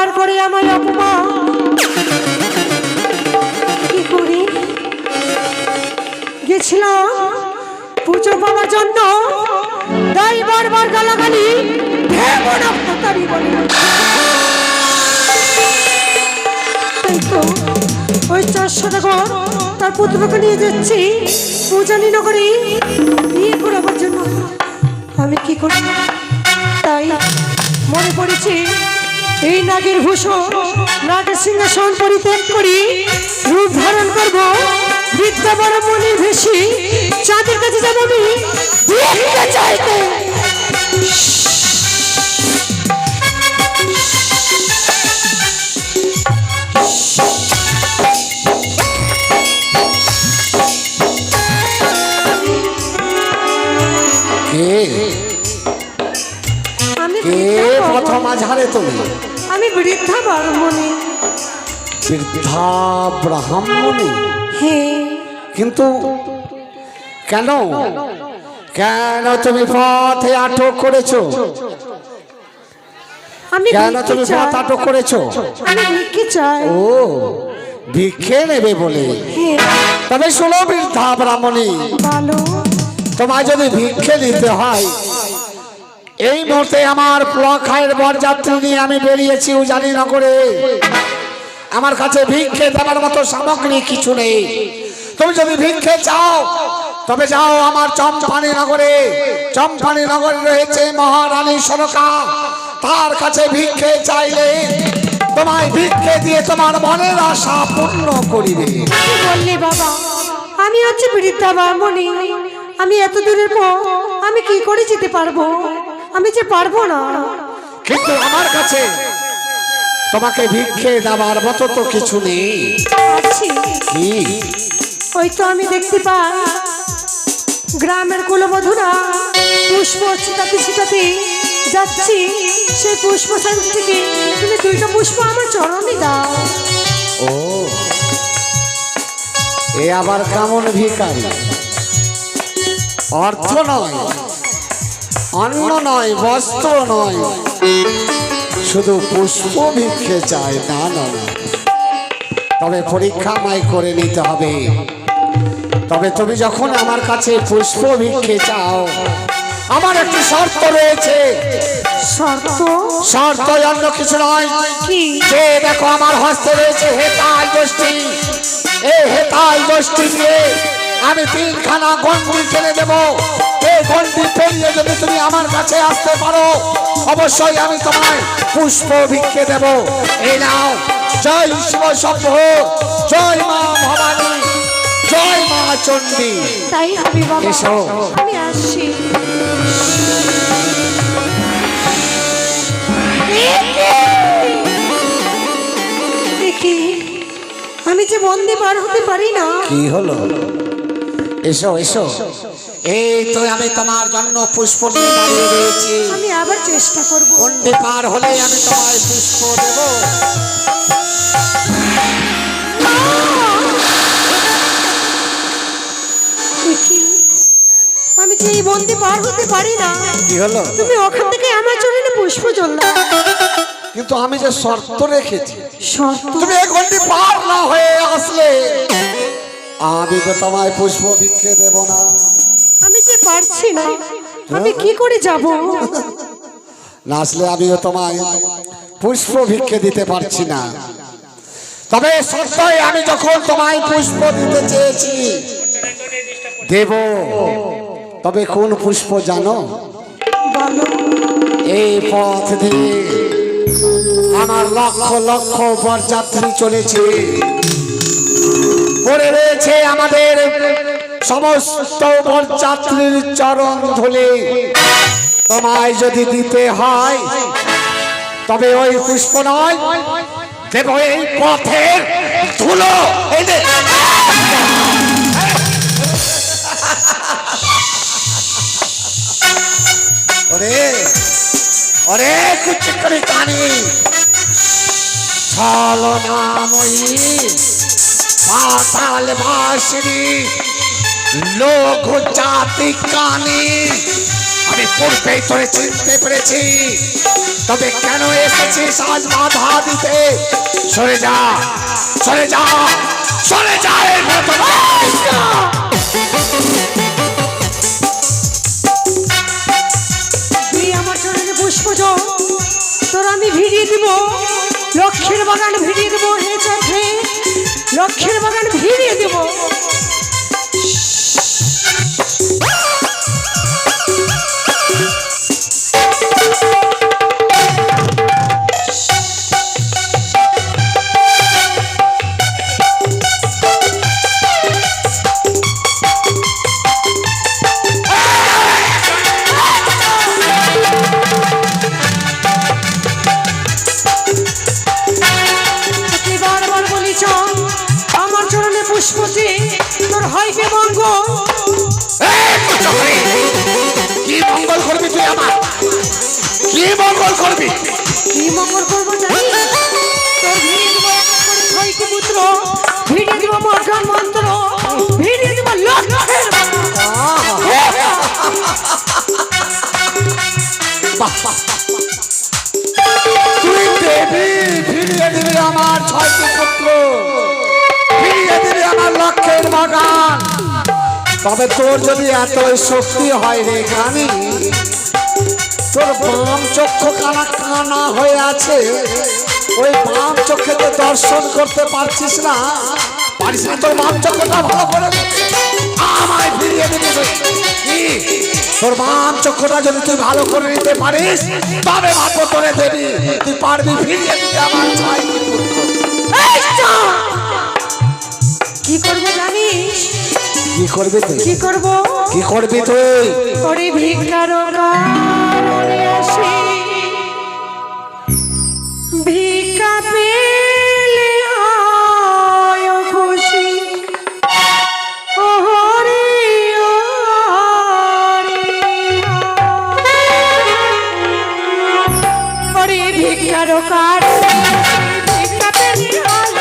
বার করে আমায় অপমান কি করি গেছিলাম পুজো পাওয়ার জন্য তাই বারবার গালাগালি ভেবো না তারি বলে তাই তো ওই 400 টাকা তার পুত্রকে নিয়ে যাচ্ছি পূজানি নগরে বিয়ে করাবার জন্য আমি কি করি তাই মনে পড়েছি এই নাগের ভূষণ নাগের সিংহাসন পরিত্যাগ করি রূপ ধারণ করব বিদ্যা বড় মনে ভেসি চাঁদের কাছে যাব আমি দেখতে চাইতে আমি বৃদ্ধা ব্রাহ্মণী বৃদ্ধা ব্রাহ্মণী হ্যাঁ কিন্তু কেন কেন তুমি পথে আটক করেছো আমি কেন তুমি পথ আটক করেছো আমি ভিক্ষে চাই ও ভিক্ষে নেবে বলে তবে শোনো বৃদ্ধা ব্রাহ্মণী ভালো তোমায় যদি ভিক্ষে দিতে হয় এই মুহূর্তে আমার প্লখায়ের বরযাত্রী নিয়ে আমি বেরিয়েছি উজানি নগরে আমার কাছে ভিক্ষে দেওয়ার মতো সামগ্রী কিছু নেই তুমি যদি ভিক্ষে চাও তবে যাও আমার চম্পানি নগরে রয়েছে মহারানী সনকা তার কাছে ভিক্ষে চাইলে তোমায় ভিক্ষে দিয়ে তোমার মনের আশা পূর্ণ করিবে কি বললি বাবা আমি হচ্ছে বৃদ্ধা ব্রাহ্মণী আমি এত দূরের পর আমি কি করে যেতে পারবো আমি যে পারবো না কিন্তু আমার কাছে তোমাকে ভিক্ষে দেওয়ার মতো তো কিছু নেই আছি কি ওই তো আমি দেখতে পাই গ্রামের কুলবধূরা পুষ্প ছিটাতে যাচ্ছি সেই পুষ্প সারি থেকে তুমি 2টা পুষ্প আমার চরণে দাও ও এ আবার কেমন ভিখারি অর্থ নয় অন্ন নয় বস্ত্র নয় শুধু পুষ্প ভিক্ষে চায় না না না তবে পরীক্ষা আমায় করে নিতে হবে তবে তুমি যখন আমার কাছে পুষ্প ভিক্ষে চাও আমার একটি শর্ত রয়েছে শর্ত অন্য কিছু নয় কি যে দেখো আমার হস্তে রয়েছে হেতাল গোষ্ঠী এই হেতাল গোষ্ঠী দিয়ে আমি 3খানা গন্ডি টেনে দেব এই গন্ডি পেরিয়ে যদি তুমি আমার কাছে আসতে পারো অবশ্যই আমি তোমায় পুষ্প ভিক্ষে দেব এই নাও জয় শিব শম্ভু জয় মা ভবানী জয় মা চণ্ডী তাই আমি বাবা এসো আমি আসছি দেখি আমি যে বন্দে পার হতে পারি না কি হলো এসো এসো এই তো আমি তোমার জন্য পুষ্প নিয়ে দাঁড়িয়ে রয়েছি আমি আবার চেষ্টা করব গন্ডি পার হলে আমি তোমায় পুষ্প দেব দেখি আমি যে এই বন্দে পার হতে পারি না কি হলো তুমি ওখান থেকে আমার চরণে পুষ্প চললা কিন্তু আমি যে শর্ত রেখেছি শর্ত তুমি এই গন্ডি পার না হয়ে আসলে আমি তো তোমায় পুষ্প ভিক্ষে দেব না আমি যে পারছি না আমি কি করে যাব না আসলে আমিও তোমায় পুষ্প ভিক্ষে দিতে পারছি না তবে সত্যই আমি যখন তোমায় পুষ্প দিতে চেয়েছি দেব তবে কোন পুষ্প জানো বলো এই পথ দিয়ে আমার লক্ষ লক্ষ বরযাত্রী চলেছে পড়ে রয়েছে আমাদের সমস্ত বরযাত্রীর চরণ ধুলি তোমায় যদি দিতে হয় তবে ওই পুষ্প নয় দেব এই পথের ধুলো ওরে ওরে কুচিকরি কানি ছলনাময়ী পাতাল বাসিনী লোক জাতি কানি আমি পূর্বেই তোরে চিনতে পেরেছি, তবে কেন এসেছিস আজ বাধা দিতে? সরে যা, সরে যা, সরে যা এর ভেতর। তুই আমার চরণে পুষ্প তোর আমি ভিড়িয়ে দিব, লক্ষ্মীর বাগান ভিড়িয়ে দেবো, হে চোখে লক্ষ্মীর বাগান ভিড়িয়ে দেব। আমার চরণে পুষ্পতে তোর হয় কি মঙ্গল? কি মঙ্গল করবি তুই আমার? কি মঙ্গল করবি? কি মঙ্গল করবো জানি? তোর ভিড়িয়ে দিব ছয়টি পুত্র, ভিড়িয়ে দিব মর্গান মন্ত্র, ভিড়িয়ে দিব লক্ষ্যের তুই দেবী ফিরিয়ে দিবি আমার ছয়টি পুত্র, ফিরিয়ে দিবি আমার লক্ষ্যের বাগান। তবে তোর যদি এত শক্তি হয় রে কানি, তোর বাম চক্ষু কানা কানা হয়ে আছে, ওই বাম চক্ষুতে দর্শন করতে পারছিস না, পারিস না? তোর বাম চক্ষুটা ভালো করে আমায় ফিরিয়ে দিবি। কি তোর বাম চক্ষুটা যদি তুই ভালো করে নিতে পারিস, তবে মাত্র তোরে দেবি, তুই পারবি ফিরিয়ে দিতে আমার ছয়টি পুত্র। কি করবো জানিস? কি করবি তুই? কি করবো? কি করবি তুই? ওরে ভিক্ষার আসি, ভিক্ষা পেলে হয় খুশি, ওরে ওরে ভিক্ষার কার ভিক্ষা পেলে হয়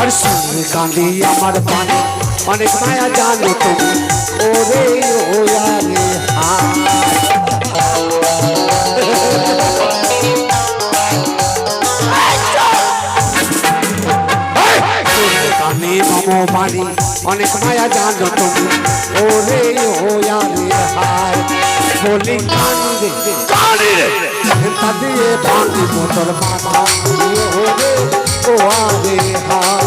আর শুনে কাঁদি আমার পানি, অনেক মায়া জানো তুমি, ওরে ওয়ারে কানে মামো পানি, অনেক মায়া জানো তুমি, ওরে ওয়ারে হায় বলি কানি রে কানি রে তা দিয়ে ভাঙি মোটর মাথা, ওরে ওয়ারে হায়।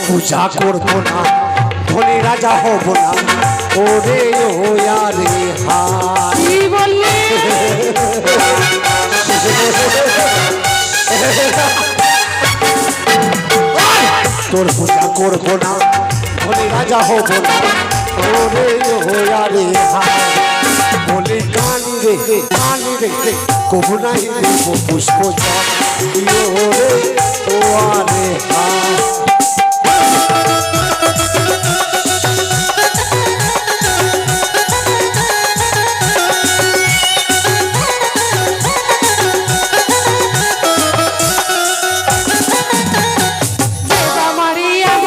পূজা করবো না, ধনী রাজা হব না, ওরে ওয়ারে হায়। কি বললি? তোর পূজা করবো না, ধনী রাজা হব না, ওরে ওয়ারে হায় বলে কানি রে কবু নাই দেব পুষ্প জল, ওরে ওয়ারে হায়। Maria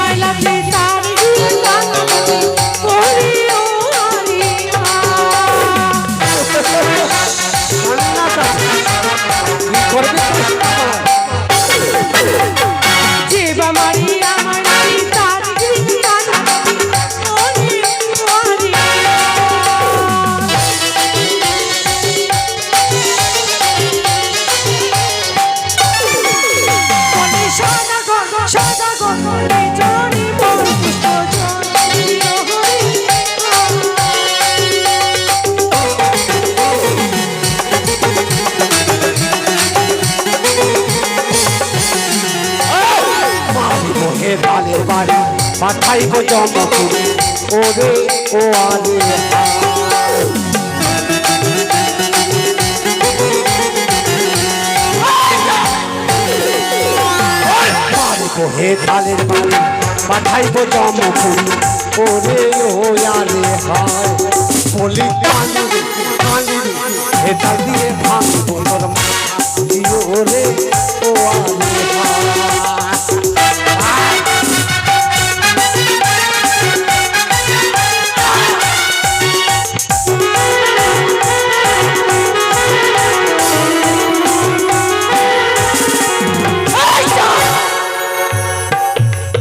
ধানের বাড়ি পাঠাইব জমপুরি ওরে ও আরে হে ধানের বাড়ি পাঠাইব জমপুরি ওরে ও আরে হায় বলি কানুরে কানুরে হে তাল দিয়ে ভাঙব তোর মাথা ওরে ও আরে হায়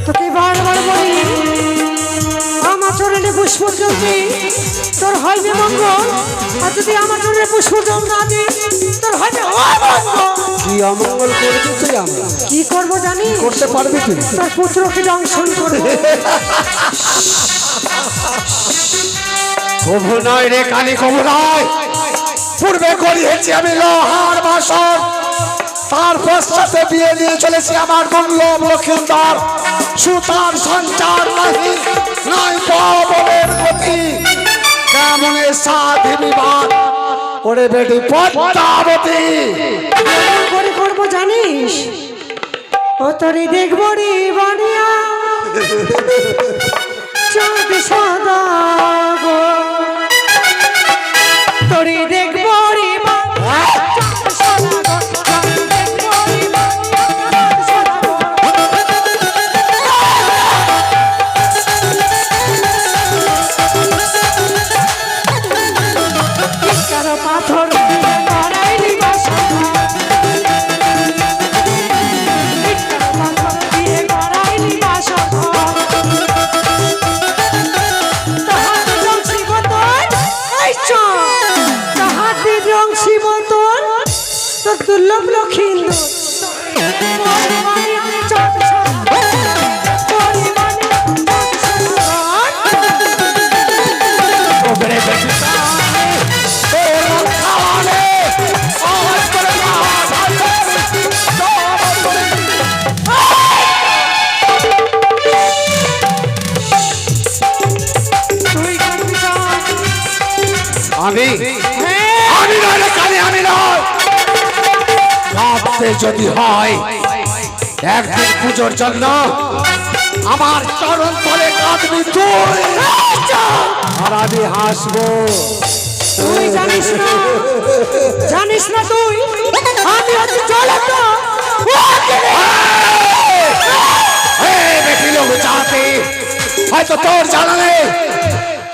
তোকে বারবার বলি আমার চরণে পুষ্প জলদি তোর হইবে মঙ্গল, আর যদি আমার চরণে পুষ্প জল না দিই তোর হইবে অমঙ্গল। কি অমঙ্গল করেছিস তুই? আমরা কি করবো জানি? করতে পারবি তুই? তোর পুত্রকে দংশন করবো। কবু নয় রে কালী, কবু নয়। পূর্বে করিয়েছি আমি লোহার বাসন, তার পশ্চাতে বিয়ে নিয়ে চলেছি আমার মঙ্গল লক্ষিন্দর। সুতার সঞ্চার নাহি নয় পবনের গতি, কেমনে সাধি বিবাদ ওরে বেটি পদ্মাবতী। করে করবো জানিস? ও তোরে দেখবো রে বানিয়া চাঁদ সাদা গো, তোরে দেখবো রে বানিয়া চাঁদ সাদা গো, তোরে দেখবো রে বানিয়া চাঁদ সাদা গো। কারো পাথর দিয়ে বানাইলি বাসা, পাথর দিয়ে বানাইলি বাসা, তাহার রংসি বদন এই চল, তাহার রংসি বদন তোর দুর্লভ লক্ষিন্দর। আমি আমি নয় রে কালী, আমি নয়। কাঁদতে যদি হয় একদিন পুজোর জন্য আমার চরণ তলে কাঁদবি তুই, আর আমি হাসবো। তুই জানিস না, জানিস না তুই আমি হচ্ছি জ্বলন্ত বেটি লোক চাতে হয়তো তোর জানা নেই।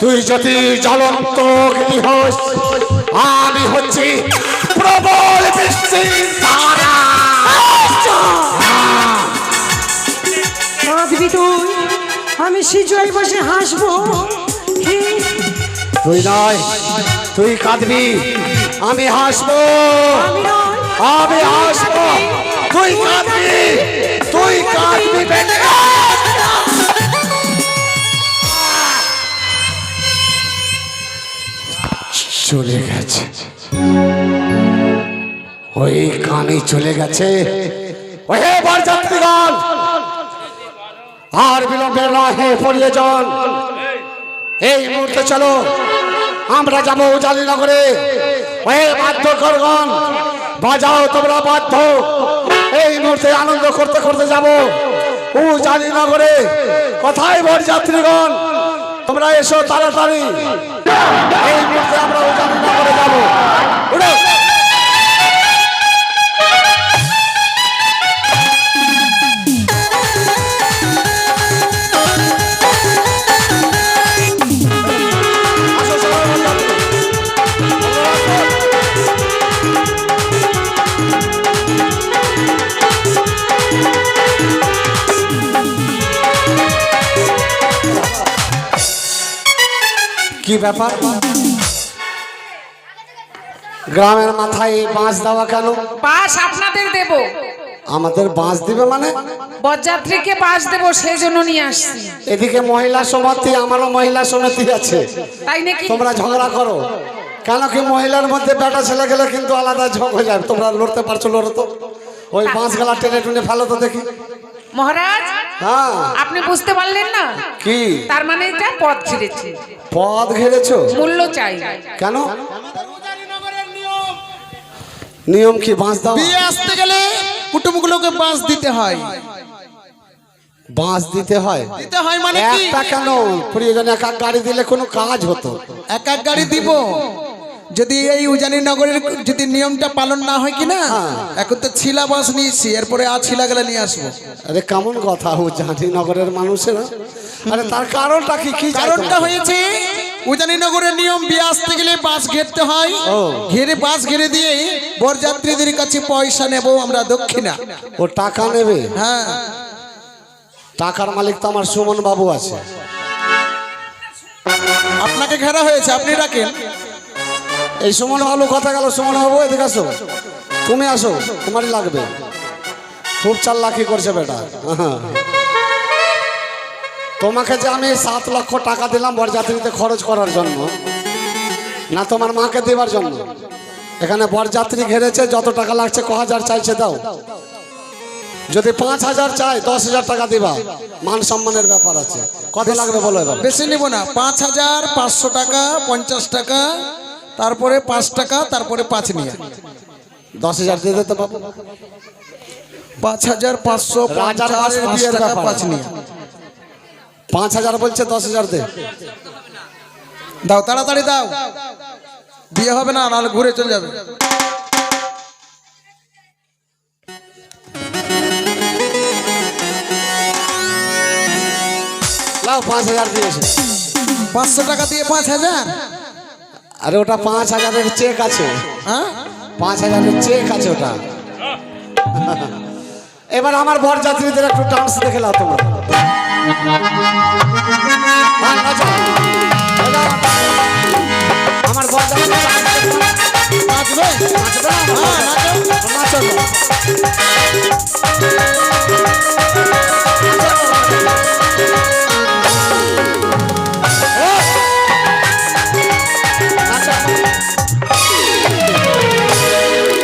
তুই যদি জ্বলন্ত অগ্নি হোস, আমি হচ্ছি প্রবল বৃষ্টির ধারা। কাঁদবি তুই, আমি সিজুয়ায় বসে হাসবো। তুই নয়, তুই কাঁদবি, আমি হাসবো। আমি নয়, আমি হাসবো, তুই কাঁদবি, তুই কাঁদবি বেটি। চলে গেছে, ওই কানে চলে গেছে। ওহে বরযাত্রীগণ, আর বিলম্বে নহে পড়িয়ে যান। এই মুহূর্তে চলো, আমরা যাবো উজালিনগরে। ওহে বাদ্যকরগণ, বাজাও তোমরা বাদ্য। এই মুহূর্তে আনন্দ করতে করতে যাবো উজালিনগরে। কোথায় বরযাত্রীগণ? তোমরা এসো তাড়াতাড়ি। এই মুহূর্তে আমরা উজালিনগরে যাবো। উঠো। কি ব্যাপার? গ্রামের মাথায় বাঁশ দেওয়া কেন? বাস আপনাদের দেব। আমাদের বাঁশ দিবে মানে? বরযাত্রীকে বাস দেব, সেই জন্য নিয়ে আসছি। এদিকে মহিলা সমিতি, আমারও মহিলা সমিতি আছে, তাই নাকি? তোমরা ঝগড়া করো কেন? কি মহিলার মধ্যে বেটা ছেলে গেলে কিন্তু আলাদা ঝগ হয়ে যায়। তোমরা লড়তে পারছো, লড়ো তো। ওই বাঁশ গালা টেনে টুনে ফেলো তো দেখি। মহারাজ হ্যাঁ আপনি বুঝতে পারলেন না? কি তার মানে এটা পথ ঘিরেছে, পদ ঘেরেছো? মূল্য চাই। কেন? নিয়ম কি? বাঁশ দাও? বিয়ে আসতে গেলে কুটুমগুলোকে বাঁশ দিতে হয়। বাঁশ দিতে হয়? দিতে হয় মানে কি? একটা কেন, প্রিয়জন এক এক গাড়ি দিলে কোনো কাজ হতো। এক এক গাড়ি দিব। যদি এই উজানি নগরের যদি নিয়মটা পালন না হয় কি না, এখন তো ছিলা বাঁশ নিয়েছি, এরপরে আর ছিলা গেলে নিয়ে আসবো। আরে কেমন কথা, উজানি নগরের মানুষেরা। আরে তার কারণটা কি? কি কারণটা হয়েছে উজানি নগরের নিয়ম, বিয়ে আসতে গেলে বাঁশ ঘেরতে হয়। ঘেরে বাঁশ ঘেরে দিয়ে বরযাত্রীদের কাছে পয়সা নেব আমরা, দক্ষিণা। ও টাকা নেবে? হ্যাঁ, টাকার মালিক তো আমার সুমন বাবু আছে। আপনাকে ঘেরা হয়েছে, আপনি রাখেন। এই সুমন বাবু কথা গেল। সুমন বাবু এদিকে আসো, তুমি আসো, তোমারই লাগবে। খুব চালাকি করছে বেটা। তোমাকে যে আমি 7 লক্ষ টাকা দিলাম বরযাত্রীতে খরচ করার জন্য, না তোমার মাকে দেবার জন্য। এখানে বরযাত্রী ঘেরেছে, যত টাকা লাগছে ক হাজার চাইছে দাও। যদি 5,000 চাই 10,000 টাকা দিবা, মান সম্মানের ব্যাপার আছে। কত লাগবে বলো এবার? বেশি নিব না, 5,000, 500 টাকা, 50 টাকা, তারপরে 5 টাকা, তারপরে 5 নিয়ে 10,000 দিয়ে দিতে বাবু। 5,000, 500, রাজার 50, বাসের 5 বিয়ের টাকা, ব্যাপার। 5 নিয়ে 5,000 বলছে, 10,000 দে। দাও, তাড়াতাড়ি দাও, বিয়ে হবে না, নাহলে ঘুরে চলে যাবে। লাও 5,000 দিয়েছে। 500 টাকা দিয়ে 5,000? আরে ওটা 5,000-এর চেক আছে। হ্যাঁ, 5,000-এর চেক আছে ওটা। এবার আমার বরযাত্রীদের একটু ডান্স দেখে নাও তোমরা। হ্যাঁ, নাচো। আমার বরযাত্রী নাচবে? নাচবে না? হ্যাঁ, নাচো। নাচো না।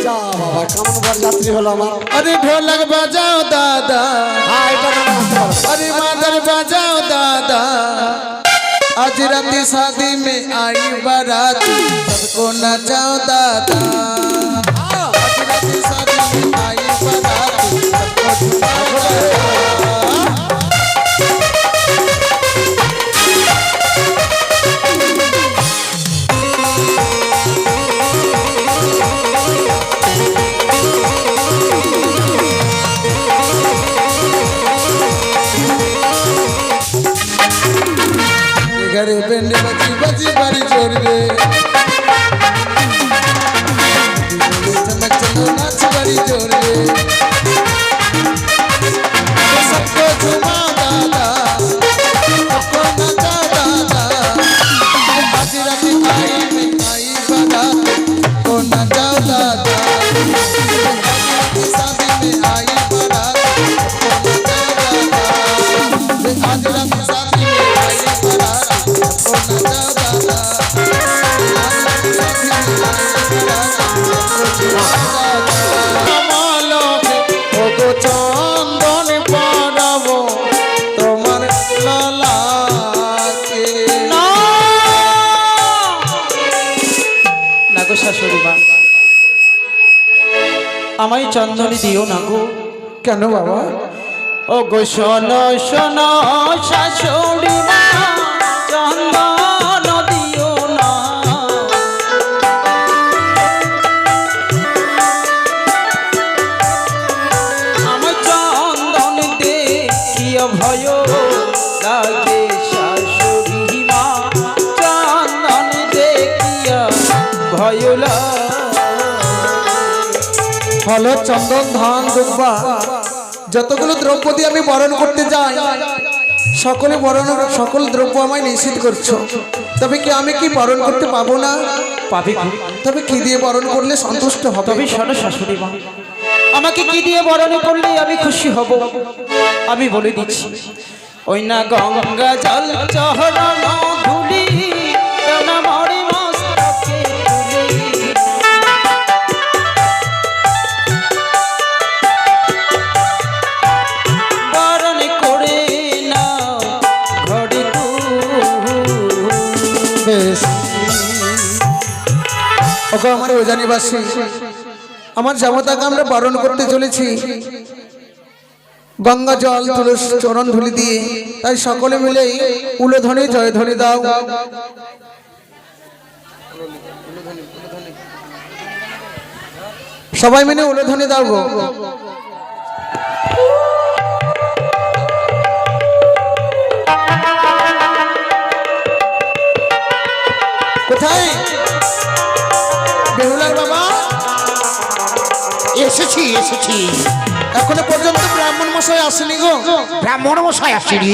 যা বাবা, কেমন বরযাত্রী হলো আমার। अरे ढोलक बजाओ दादा, হ্যাঁ, এটা গান নাচতে পারো। अरे मादर बजाओ दादा, आज रात शादी में आई बारात, सबको नचाओ दादा। आज रात शादी में आई बारात, सबको झुमाओ दादा। घरे बैंड बजी बजी बारी जोर रे, चमक चलो नाच बारी जोर रे, सबको झुमाओ दादा, सबको नचाओ दादा। आज रात आई में आई बारात, सबको नचाओ दादा। आज रात शादी में आई बारात, सबको नचाओ दादा। आज रात शादी में आई बारात, सबको नचाओ दादा। आज रात शादी में आई बारात, सबको झुमाओ दादा। कमलोके ओगो चंदन पराबो তোমার ললাটে। না গো শাশুড়ি মা, আমায় চন্দনী দিও না গো। কেন বাবা? ও গো শোনো শোনো শাশুড়ি মা, চন্দন দিও না। আমায় চন্দন দেখিয়া ভয় লাগে শাশুড়ি মা, চন্দন দেখিয়া ভয় লাগে। ফল চন্দন ধান দুব্বা যতগুলো দ্রব্য দিয়ে আমি বরণ করতে যাই, সকল দ্রব্য আমায় নিষেধ করছো। তবে কি আমি কি বরণ করতে পাবো না? পাবি গো। তবে কি দিয়ে বরণ করলে সন্তুষ্ট হবে? তবে শোনো শাশুড়ি মা, আমাকে কি দিয়ে বরণ করলে আমি খুশি হব আমি বলে দিচ্ছি। ওই না গঙ্গা জল চহরণ ধুলি, না মরি মস্তকে তুলি। বরণ করে আমার ওজানিবাসী, আমার জামাতাকে আমরা বারণ করতে চলেছি গঙ্গা জল তুলসী চরণ ধুলি দিয়ে, তাই সকলে মিলেই উলোধ্বনি জয়ধ্বনি দাও। সবাই মিলে উলোধ্বনি দাও গো। কোথায় বেহুলার বাবা? এসেছি এসেছি। এখনো পর্যন্ত ব্রাহ্মণ মশাই আসেনি গো। ব্রাহ্মণ মশাই আসেনি?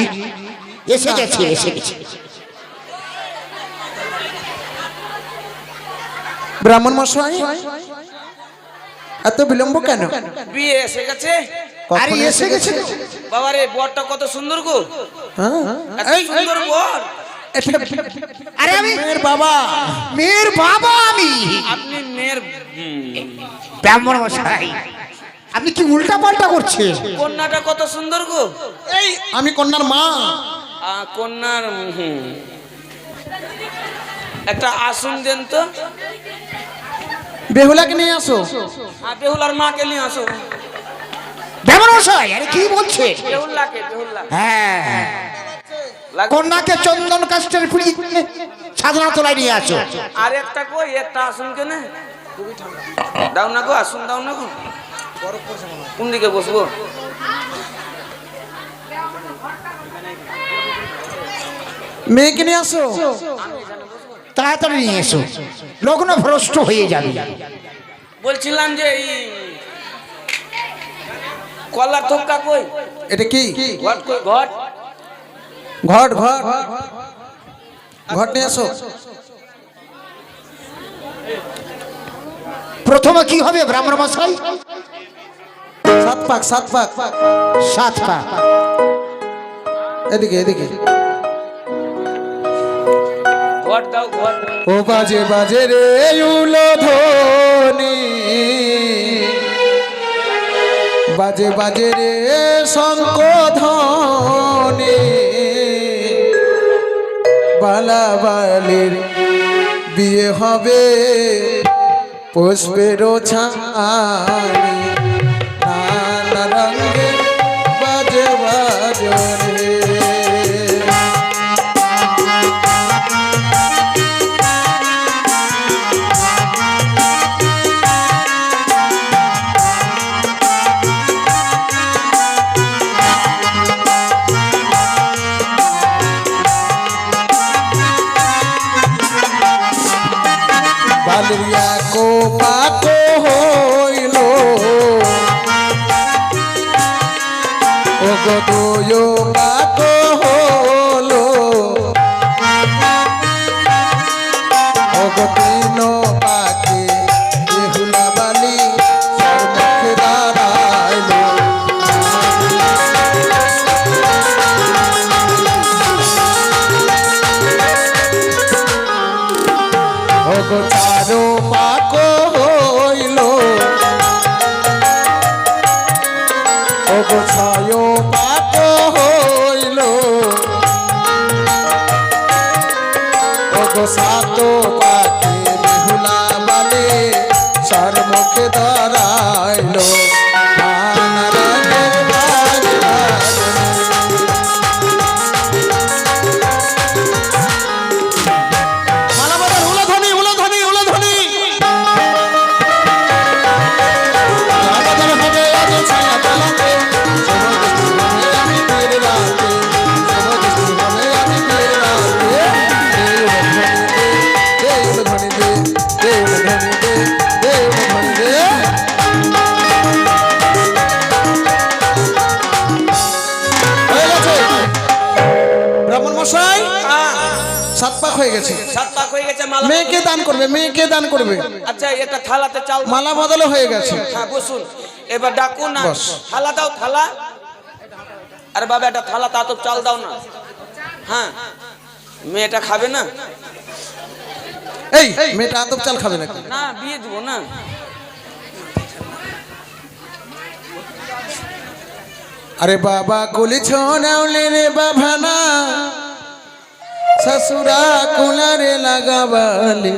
এসে গেছে এসে গেছে। ব্রাহ্মণ মশাই এত বিলম্ব কেন? বিয়ে এসে গেছে। আরে এসে গেছে তো। বাবারে বরটা কত সুন্দর গো। হ্যাঁ, এত সুন্দর বর। আরে আমি মেয়ের বাবা। মেয়ের বাবা আমি। আপনি মেয়ের ব্রাহ্মণ মশাই আপনি কি উল্টা পাল্টা করছেন? কন্যাটা কত সুন্দর গো। এই আমি কন্যার মা। কন্যার একটা আসন দেন তো। বেহুলাকে নিয়ে আসো। বেহুলার মাকে নিয়ে আসো। ব্রাহ্মণ মশাই আরে কি বলছে? বেহুলাকে হ্যাঁ, কন্যাকে চন্দন কাষ্টের ফুলি সাধনা তোলায় নিয়ে আসো। আর একটা কই একটা আসন কেন দাও না গো, আসন দাও না গো। কোন দিকে বসবো? মেয়েকে নিয়ে আসো। তাড়াতাড়ি নিয়ে এসো, লগ্ন ভ্রষ্ট হয়ে যাবে। বলছিলাম যে এই কলার থোকা কই? এটা কি? ঘট কই? ঘট ঘট ঘট ঘট নিয়ে আসো। প্রথমে কি হবে ব্রাহ্মণ মশাই? 7 পাক 7 পাক। 7 পা। এদিকে এদিকে। ঘট দাও ঘট। ও বাজে বাজে রে উলোধ্বনি, বাজে বাজে রে শঙ্খধ্বনি, বালাবালির বিয়ে হবে পুষ্পের ছানি, নানা রঙের বাজে বাজে রে। বালিয়া কো পাকো হইল, ও গো দুয় পাকো হলো, ও গো তিন পাকে বেহুলা বালি সর্বক্ষে দাঁড়াইল, ও গো চারো পাকো হইল, ও গো ছয় পাকো হইল, ও গো সাত পাকে বেহুলা বালে সর্বক্ষে দাঁড়াইল, নানা রঙের বাজে বাজে। মালাবাজার উলোধ্বনি উলোধ্বনি উলোধ্বনি। মালাবাজার হবে আজ ছায়া তলাতে, সমদৃষ্টি হবে আমি তীর রাতে, সমদৃষ্টি হবে আমি তীর রাতে। দে উলোধ্বনি দে, দে উলোধ্বনি দে, দে উলোধ্বনি দে, দে উলোধ্বনি দে। হয়ে গেছে ব্রাহ্মণ মশাই, 7 পাক হয়ে গেছে। 7 পাক হয়ে গেছে। মালা মেয়েকে দান করবে, মেয়েকে দান করবে। আচ্ছা একটা থালাতে চাল দাও। মালা বদলে হয়ে গেছে। হ্যাঁ বসুন। এবার ডাকুন না। বস। থালা দাও থালা। আরে বাবা একটা থালা তা তো চাল দাও না। হ্যাঁ মেয়েটা খাবে না? এই মেয়েটা আতপ চাল খাবে নাকি? না বিয়ে দিব না। আরে বাবা কুলি ছোনাউলে রে বাভানা, শ্বশুরা কুলারে লাগাবালে,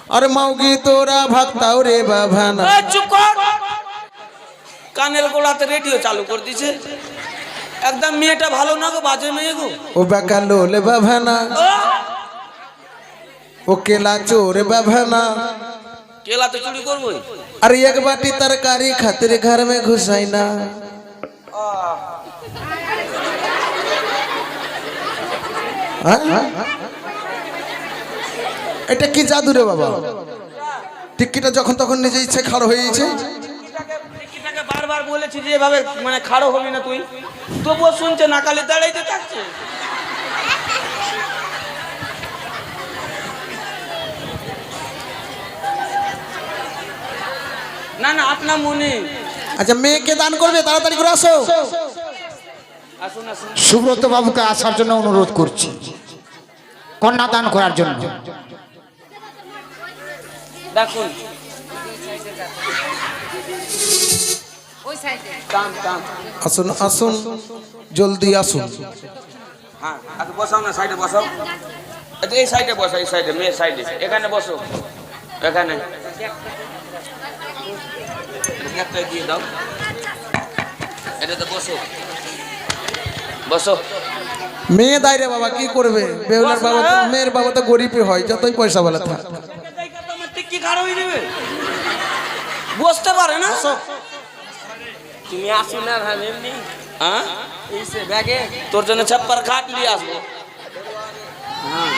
আরে মাউগি তোরা ভাগতাও রে বাভানা এই চুপ কর কানের গোড়াতে রেডিও চালু করে দিছে একদম মেয়েটা ভালো না গো বাজে মেয়ে গো ও বেকালো লে বাভানা ও কেলা চোর বাভানা কেলা তো চুরি করবো अरे एक बाटी तरकारी खातिर घर में घुसाई ना এটা কি জাদু রে বাবা টিকিটা যখন তখন নিজে ইচ্ছে খাড় হয়ে গেছে টিকিটাকে বারবার বলেছি যে এভাবে মানে খাড়ো হবি না তুই তবুও শুনছে না কালে দাঁড়াইতে থাকছে না না আপনার মনে আচ্ছা মেয়েকে দান করবে তাড়াতাড়ি করে আসো আসুন আসুন সুব্রত বাবুকে আসার জন্য অনুরোধ করছি কন্যা দান করার জন্য। দেখুন ওই সাইডে টান টান আসুন আসুন জলদি আসুন হ্যাঁ আচ্ছা বসাও না সাইডে বসাও আচ্ছা এই সাইডে বসো এই সাইডে মেয়ের সাইডে এখানে বসো এখানে একটা দিয়ে দাও এটাতে বসো বসো মেয়ে দায় রে বাবা কি করবে বেহুলার বাবা তো মেয়ের বাবা তো গরিবই হয় যতই পয়সা বলে থাক টিকি খাড়া হয়ে যাবে বসতে পারে না তুমি আসো না ভাই এমনি হ্যাঁ এইসে ব্যাগে তোর জন্য ছাপ্পার খাট নিয়ে আসবো হ্যাঁ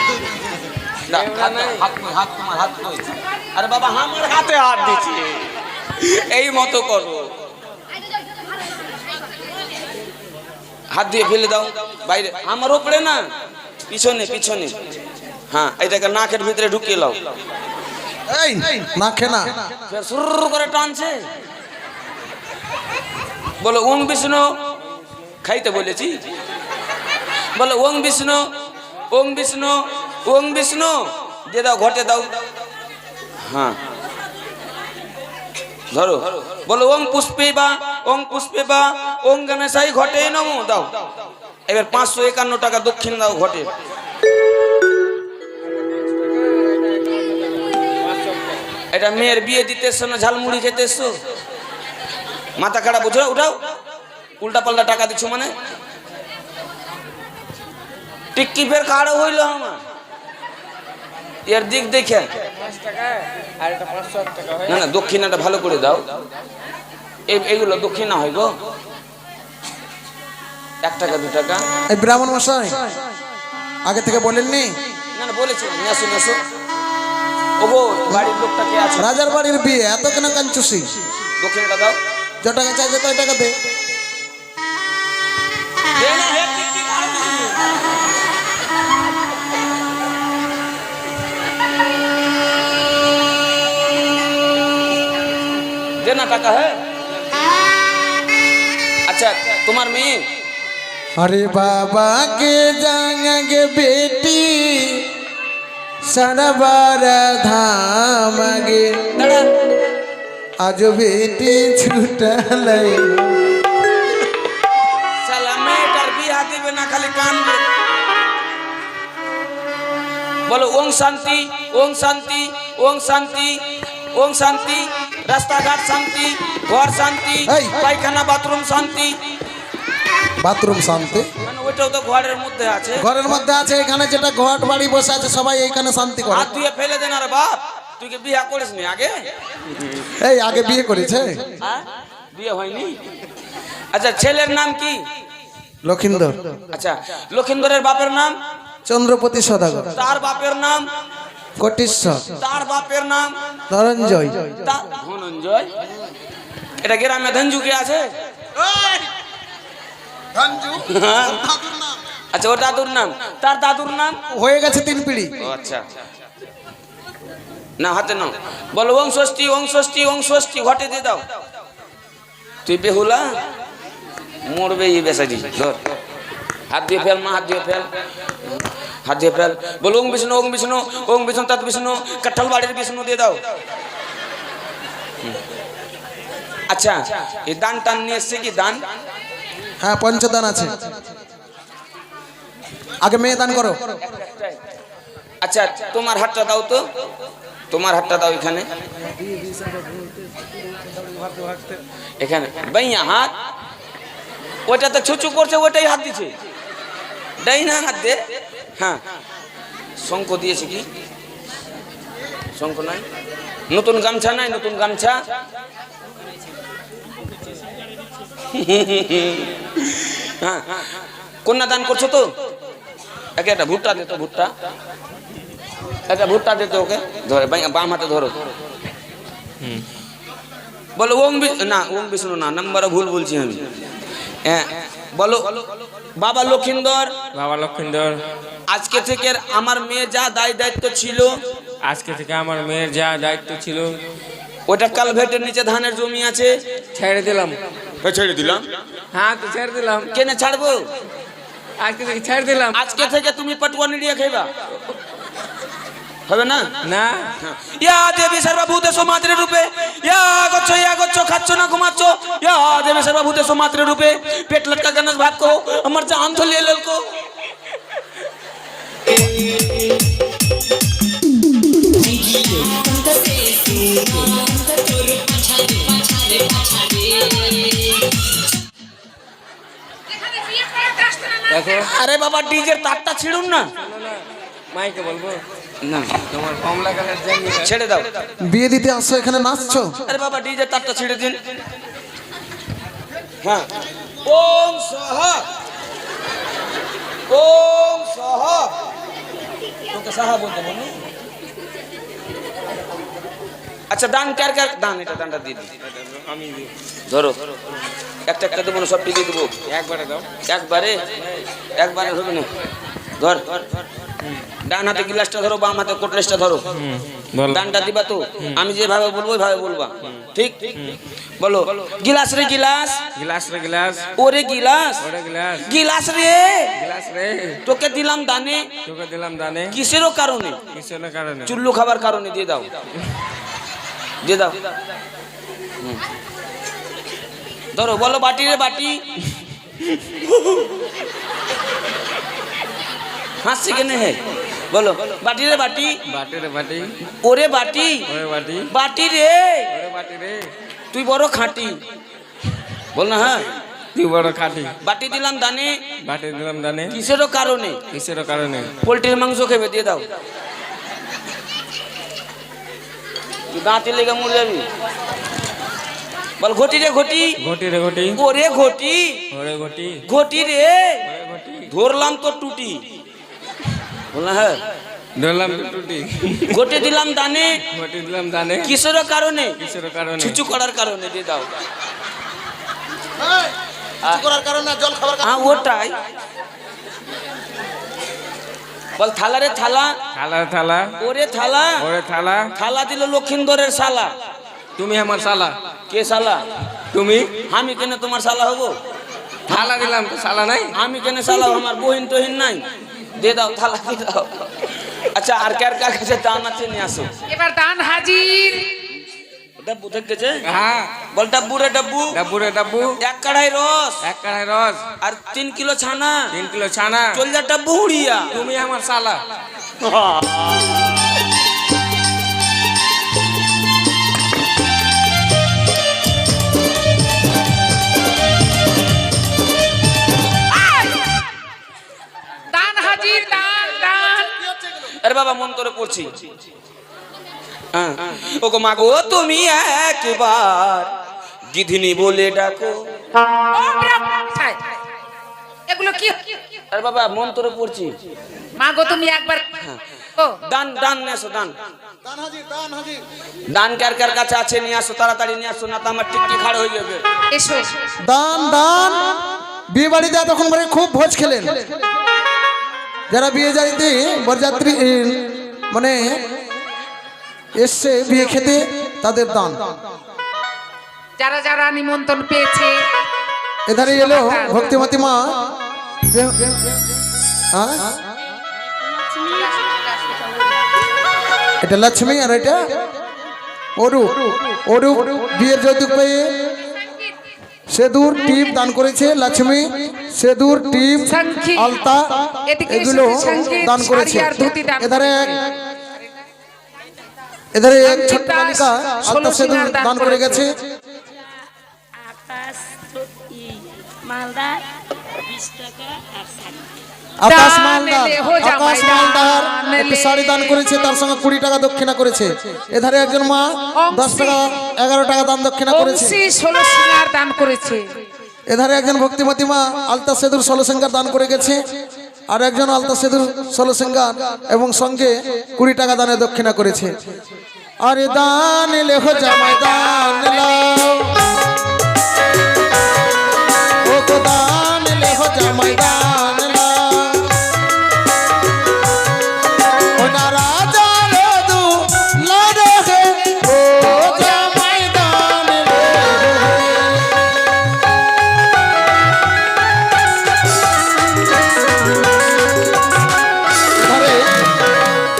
হাত তোমার হাত কই আরে বাবা আমার হাতে হাত দিচ্ছি এই মতো করো হাত দিয়ে ফেলে দাও বাইরে আমার উপরে না পিছনে পিছনে হ্যাঁ এটাকে নাকের ভিতরে ঢুকিয়ে লাও এই না খেনা ফের সুর করে টানছে বলো ওং বিষ্ণু খাইতে বলেছি বলো ওং বিষ্ণু ওং বিষ্ণু ওং বিষ্ণু দিয়ে দাও ঘটে দাও হ্যাঁ ধরো বলো ওং পুষ্পে বা ওং গণেশাই ঘটে নমো দাও এবার 551 টাকা দক্ষিণ দাও ঘটে এটা মেয়ের বিয়ে দিতে এসছো না ঝালমুড়ি খেতে এসছো মাথা খারাপ বুঝো উঠাও উল্টা পাল্টা টাকা দিচ্ছ মানে টিক্কি ফের খাড়া হইলো আমার এর দিক দেখে না না দক্ষিণাটা ভালো করে দাও এইগুলো দক্ষিণা হয় গো 1 টাকা 2 টাকা এই ব্রাহ্মণ মশাই আগে থেকে বলেননি না না বলেছি নেসো নেসো ওগো বাড়ির লোকটা কে আছে রাজার বাড়ির বিয়ে এত কেন কাঞ্চুসি দক্ষিণাটা দাও যত টাকা চাই যত টাকা দে দে না হে টিক্কি খাড়া দিবি देना टाका है अच्छा तुम्हार मेये अरे बाबा के जाएंगे बेटी सनबार धाम गे दाड़ा आज बेटी छूटल साला मेटर बियाह दिबे ना खाली कान में बोलो ओम शांति ओम शांति ओम शांति ओम शांति रास्ता घाट शांति घर शांति এই। পায়খানা বাথরুম শান্তি বাথরুম শান্তি মানে ওইটাও তো ঘরের মধ্যে আছে ঘরের মধ্যে আছে এখানে যেটা ঘট বাড়ি বসে আছে সবাই এইখানে শান্তি করে হাত ধুয়ে ফেলে দেন আরে বাপ তুই কি বিয়ে করিস নি আগে এই আগে বিয়ে করেছে হ্যাঁ বিয়ে হয়নি আচ্ছা ছেলের নাম কি লক্ষিন্দর আচ্ছা লক্ষিন্দরের বাপের নাম চন্দ্রপতি সদাগর তার বাপের নাম কটিশ্বর তার বাপের নাম ধনঞ্জয় তার ধনঞ্জয় এটা গ্রামে ধনজু কে আছে হ্যাঁ। আচ্ছা ওর দাদুর নাম তার দাদুর নাম হয়ে গেছে 3 পিড়ি ও আচ্ছা না হাতে নাও বলো ওং ষষ্ঠী ওং ষষ্ঠী ওং ষষ্ঠী ঘটে দিয়ে দাও তুই বেহুলা মরবে এই বেসাজি ধর হাত দিয়ে ফেল মা হাত দিয়ে ফেল হাত দিয়ে ফেল বলো ওং বিষ্ণু ওং বিষ্ণু ওং বিষ্ণু তৎ বিষ্ণু কাঠাল বাড়ির বিষ্ণু দিয়ে দাও আচ্ছা এই দান টান নিয়ে এসছে কি দান হ্যাঁ পঞ্চদান আছে আগে মেয়ে দান করো আচ্ছা তোমার হাতটা দাও তো তোমার হাতটা দাও এখানে, এখানে বাইয়া হাত, ওইটাতে ছুচু করছে, ওইটাই হাত দিছে, ডাই না হাত দে। হ্যাঁ, শঙ্খ দিয়েছে কি? শঙ্খ নাই, নতুন গামছা নাই, নতুন গামছা। হ্যাঁ, কন্যাদান করছো তো? একে একটা ভুট্টা দে তো, ভুট্টা, একটা ভুট্টা দে তো ওকে, ধরে বাম হাতে ধরো। বলো ওং না, ওং বিষ্ণু না, নাম্বার ভুল বলছি আমি। হ্যাঁ বলো, বাবা লক্ষিন্দর, বাবা লক্ষিন্দর, আজকে থেকে আমার মেয়ে যা দায়িত্ব ছিল, আজকে থেকে আমার মেয়ের যা দায়িত্ব ছিল ওটা কালভেটের নিচে ধানের জমি আছে, ছেড়ে দিলাম। ছেড়ে দিলাম। হ্যাঁ তো ছেড়ে দিলাম, কেন ছাড়বো? আজকে থেকে ছেড়ে দিলাম। আজকে থেকে তুমি পটুয়া নিয়ে খাইবা, হবে না? না, ইয়া দেবী সর্বভূতেষু মাতৃরূপে, ইয়া গচ্ছ খাচ্ছ না ঘুমাচ্ছ, ইয়া দেবী সর্বভূতেষু মাতৃরূপে, পেট লটকা গণেশ ভাত কো আমার জান তো ले ललको। দেখো আরে বাবা ডিজের তারটা ছিড়ুন না। মাইকে বলবো না, তোমার কমলা কালার জানি ছেড়ে দাও। বিয়ে দিতে আসছো, এখানে নাচছো? আরে বাবা ডিজের তারটা ছিড়ে দিন। হ্যাঁ, ওম সাহা, ওম সাহা, তোকে সাহা বলতে বলো। আচ্ছা দান কার কার দান, এটা দানটা দিয়ে দিন। আমি ধরো, একটা একটা দেবো না, সব দিয়ে দেবো একবারে দাও। একবারে, একবারে হবে না। ধর, ডান হাতে গিলাসটা ধরো, বাম হাতে কোটলেসটা ধরো। বল। দানটা দিবা তো, আমি যেভাবে বলবো ওইভাবে বলবা, ঠিক? বলো, গিলাস রে গিলাস, গ্লাস রে গ্লাস, ওরে গিলাস, ওরে গ্লাস, গিলাস রে গ্লাস রে তোকে দিলাম দানে, তোকে দিলাম দানে, কিসেরও কারণে? কিসের কারণে? চুল্লু খাবার কারণে। দিয়ে দাও, দিয়ে দাও। ধরো, বলো বাটি রে বাটি। হাসছি কেন হে? বলো বাটি রে বাটি, বাটি রে বাটি, ওরে বাটি, ওরে বাটি, বাটি রে ওরে বাটি রে তুই বড় খাঁটি, বল না। হ্যাঁ, তুই বড় খাটি, বাটি দিলাম দানে, বাটি দিলাম দানে, কিসেরও কারণে? কিসের কারণে? পোল্ট্রির মাংস খেবে। দিয়ে দাও, তুই দাঁতে লেগে মরে যাবি। বল ঘটি রে ঘটি, ঘটি রে ঘটি, ওরে ঘটি, ওরে ঘটি, ঘটি রে ওরে ঘটি, ধরলাম তো টুটি, বল না। হ্যাঁ, ধরলাম টুটি, ঘটি দিলাম দানে, ঘটি দিলাম দানে, কিসেরও কারণে? কিসের কারণে? ছুচু করার কারণে। দিয়ে দাও। করার কারণে, জল খাবার হ্যাঁ ওটাই। বল থালা রে থালা, থালা থালা, ওরে থালা, ওরে থালা, থালা দিল লক্ষিন্দরের শালা। তুমি আমার শালা। কে শালা? তুমি। আমি কেন তোমার শালা হবো? থালা দিলাম তো শালা নাই। আমি কেন শালা? আমার বহিন টহিন নাই। দিয়ে দাও, থালা দিয়ে দাও। আচ্ছা, আর কার কার কাছে দান আছে নিয়ে আসো। এবার দান হাজির। ডাব্বু থেকে হ্যাঁ, বল ডাব্বু রে ডাব্বু, ডাব্বু রে ডাব্বু, এক কাড়াই রস এক কাড়াই রস আর 3 কিলো ছানা, 3 কিলো ছানা। চল যা ডাব্বু হুড়িয়া। তুমি আমার শালা। দান হাজির, দান দান। আরে বাবা মন করে পড়ছি। হ্যাঁ, ও গো মাগো তুমি একবার গিধিনি বলে ডাকো। ওম ব্রহ্ম ছাই। এগুলো কি? আরে বাবা মন করে পড়ছি। মা গো তুমি একবার ও দান দান নিয়ে আসো, দান দান হাজির, দান হাজির। দান কার কার কাছে আছে নিয়ে আসো, তাড়াতাড়ি নিয়ে আসো, না তো আমার টিকটি খাড় হয়ে যাবে। এসো। দান দান। বিয়ে বাড়িতে তখন মানে খুব ভোজ খেলেন, যারা বিয়ে বাড়িতে বরযাত্রী মানে এসছে বিয়ে খেতে, তাদের দান। যারা যারা নিমন্ত্রণ পেয়েছে এধারে এলো ভক্তিমতী মা। হ্যাঁ, এটা লক্ষ্মী আর এটা অরূপ। অরূপ বিয়ের যৌতুক পেয়ে সেদুর টিপ দান করেছে। লক্ষ্মী সেদুর টিপ, শঙ্খী, আলতা এদিকে এগুলো শঙ্খী, দান করেছে। শাড়ি আর ধুতি দান এধারে এধারে এক ছোট্ট বালিকা আলতা সেদুর দান করে গেছে। আকাশ মালদা 20 টাকা আর 60 আকাশ দান মালদার এলে হো জামাই, আকাশ মালদার দান একটি এলে। শাড়ি দান করেছে, তার সঙ্গে 20 টাকা দক্ষিণা করেছে। এধারে একজন মা 10 টাকা 11 টাকা দান দক্ষিণা করেছে। বংশী 16 সিঙ্গার দান করেছে। এধারে একজন ভক্তিমতী মা আলতা সেদুর 16 সিঙ্গার দান করে গেছে, আর একজন আলতা সেদুর 16 সিঙ্গার এবং সঙ্গে 20 টাকা দানে দক্ষিণা করেছে। আরে দান লেহ জামাই দান লাও, ও গো দান লেহ জামাই দান লাও, ও না রাজা লদু লরে হে, ও জামাই দান লে।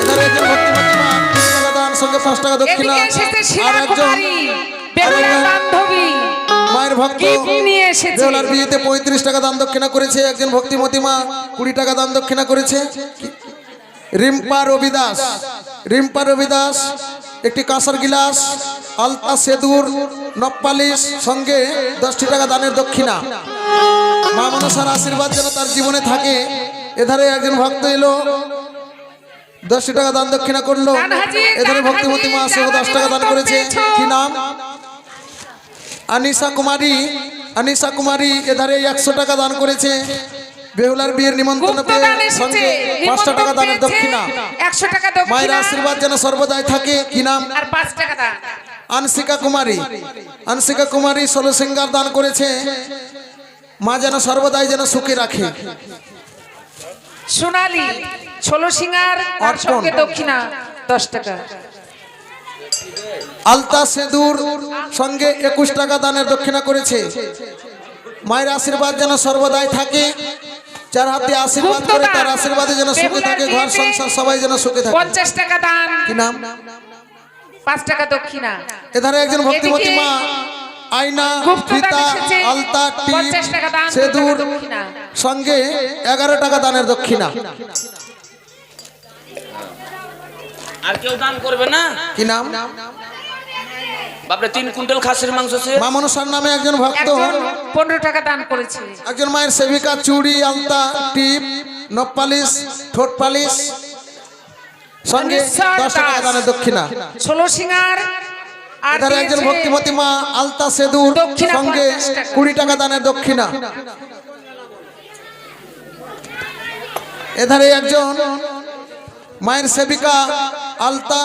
এধারে একজন ভক্তিমতী মা 20 টাকা দান সঙ্গে 5 টাকা দক্ষিণা, এদিকে এসেছে আর শিলা একজন কুমারী, বেহুলার বান্ধবী, মায়ের ভক্ত গিফট নিয়ে এসেছে। বেহুলার বিয়েতে 35 টাকা দান দক্ষিণা করেছে। একজন ভক্তিমতী মা 20 টাকা দান দক্ষিণা করেছে। রিম্পা রবিদাস, রিম্পা রবিদাস একটি কাঁসার গিলাস, আলতা সেদুর, নবপালিশ সঙ্গে 10 টাকা দানের দক্ষিণা। মা মনসার আশীর্বাদ যেন তার জীবনে থাকে। এধারে একজন ভক্ত এলো, 10 টাকা দান দক্ষিণা করলো। দান হাজির, এধারে দান ভক্তিমতী মা হাজির, সেও 10 টাকা দান দান করেছে। পেয়েছো। কি নাম? আনিশা কুমারী, আনিশা কুমারী এধারে 100 টাকা দান করেছে। বেহুলার বিয়ের নিমন্ত্রণ গুপ্ত পেয়ে দান এসেছে, সঙ্গে 5 টাকা নিমন্ত্রণ দানের পেয়েছে, দক্ষিণা। 100 টাকা মায়ের দক্ষিণা আশীর্বাদ যেন সর্বদাই থাকে। কি নাম? আর 5 টাকা দান। আনসিকা কুমারী, আনসিকা কুমারী 16 সিঙ্গার দান করেছে। মা যেন সর্বদাই যেন সুখে রাখে। সোনালী 16 সিঙ্গার আর অর্পণ। সঙ্গে দক্ষিণা 10 টাকা। আলতা সেদুর সঙ্গে 21 টাকা দানের দক্ষিণা করেছে। মায়ের আশীর্বাদ যেন সর্বদাই থাকে। যার হাতে আশীর্বাদ করে তার আশীর্বাদে যেন সুখে থাকে, ঘর সংসার সবাই যেন সুখে থাকে। 50 টাকা দান, কি নাম? 5 টাকা দক্ষিণা। এধারে একজন ভক্তিমতী মা আয়না, গুপ্ত দান ফিতা, এসেছে, আলতা, 50 টাকা টিপ, দান, 2 সেদুর টাকা দক্ষিণা। সঙ্গে 11 টাকা দানের দক্ষিণা। আর কেউ দান করবে না? কি নাম? বাপরে 3 কুইন্টাল খাসির মাংস সে মা মনসার নামে একজন ভক্ত, একজন 15 টাকা দান করেছে। একজন মায়ের সেবিকা চুড়ি, আলতা, টিপ, নবপালিশ, ঠোঁট পালিশ সঙ্গে 10 টাকা দানের দক্ষিণা। 16 সিঙ্গার আর এধারে একজন দিয়েছে ভক্তিমতী মা আলতা সেদুর দক্ষিণা সঙ্গে 50 টাকা। 20 টাকা দানের দক্ষিণা। এধারে একজন মায়ের সেবিকা আলতা,